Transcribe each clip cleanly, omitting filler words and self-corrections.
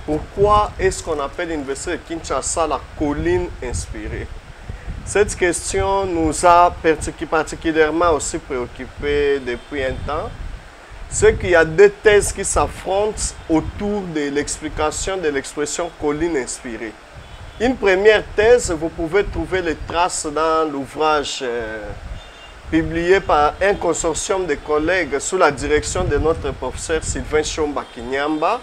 Pourquoi est-ce qu'on appelle l'université de Kinshasa la colline inspirée? Cette question nous a particulièrement aussi préoccupés depuis un temps. C'est qu'il y a deux thèses qui s'affrontent autour de l'explication de l'expression colline inspirée. Une première thèse, vous pouvez trouver les traces dans l'ouvrage publié par un consortium de collègues sous la direction de notre professeur Sylvain Chomba Kinyamba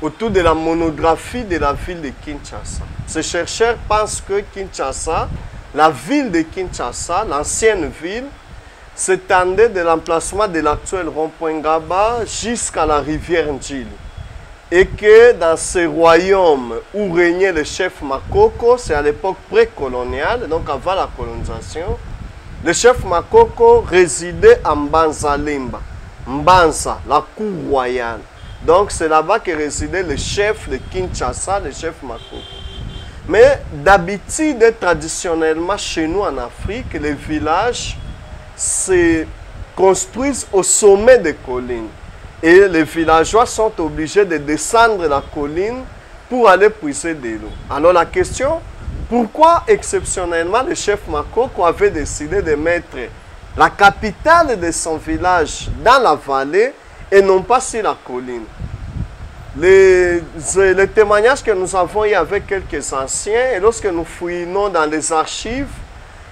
autour de la monographie de la ville de Kinshasa. Ces chercheurs pensent que Kinshasa, la ville de Kinshasa, l'ancienne ville, s'étendait de l'emplacement de l'actuel rond-point Ngaba jusqu'à la rivière Njili. Et que dans ce royaume où régnait le chef Makoko, c'est à l'époque précoloniale, donc avant la colonisation, le chef Makoko résidait à Mbanza-Limba, Mbanza, la cour royale. Donc c'est là-bas que résidait le chef de Kinshasa, le chef Makoko. Mais d'habitude, traditionnellement chez nous en Afrique, les villages se construisent au sommet des collines. Et les villageois sont obligés de descendre la colline pour aller puiser de l'eau. Alors la question, pourquoi exceptionnellement le chef Makoko avait décidé de mettre la capitale de son village dans la vallée et non pas sur la colline? Les témoignages que nous avons eu avec quelques anciens, et lorsque nous fouillons dans les archives,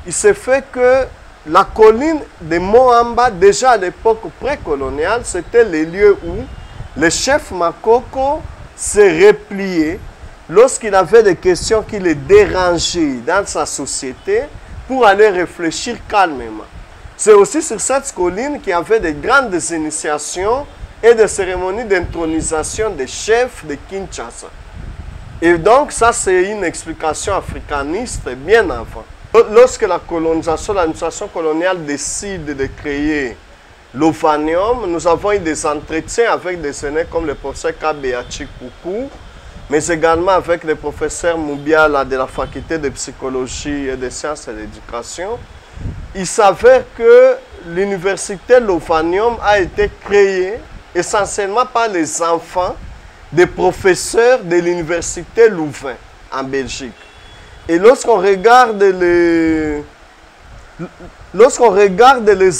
il s'est fait que la colline de Moamba, déjà à l'époque précoloniale, c'était le lieu où le chef Makoko s'est replié lorsqu'il avait des questions qui le dérangeaient dans sa société pour aller réfléchir calmement. C'est aussi sur cette colline qu'il y avait de grandes initiations et des cérémonies d'intronisation des chefs de Kinshasa. Et donc ça c'est une explication africaniste bien avant. Lorsque la colonisation, l'administration coloniale décide de créer l'Ovanium, nous avons eu des entretiens avec des aînés comme le professeur Kabeachi Koukou, mais également avec le professeur Moubiala de la faculté de psychologie et de sciences et d'éducation. Il s'avère que l'université L'Ovanium a été créée essentiellement par les enfants des professeurs de l'université Louvain en Belgique. Et lorsqu'on regarde les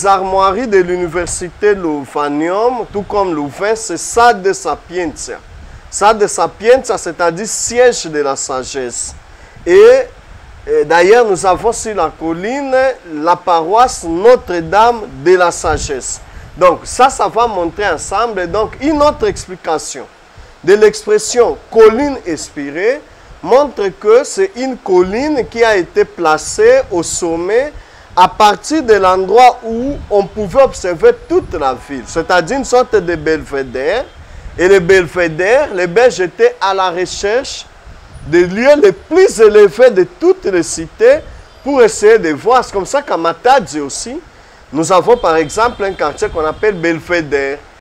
armoiries de l'université Louvanium, tout comme Louvain, c'est Sade Sapientia. Sade Sapientia, c'est-à-dire siège de la sagesse. Et d'ailleurs, nous avons sur la colline la paroisse Notre-Dame de la Sagesse. Donc ça va montrer ensemble. Donc une autre explication de l'expression colline inspirée montre que c'est une colline qui a été placée au sommet à partir de l'endroit où on pouvait observer toute la ville, c'est-à-dire une sorte de belvédère. Et le belvédère, les Belges étaient à la recherche des lieux les plus élevés de toutes les cités pour essayer de voir. C'est comme ça qu'à Matadi aussi, nous avons par exemple un quartier qu'on appelle Belvédère.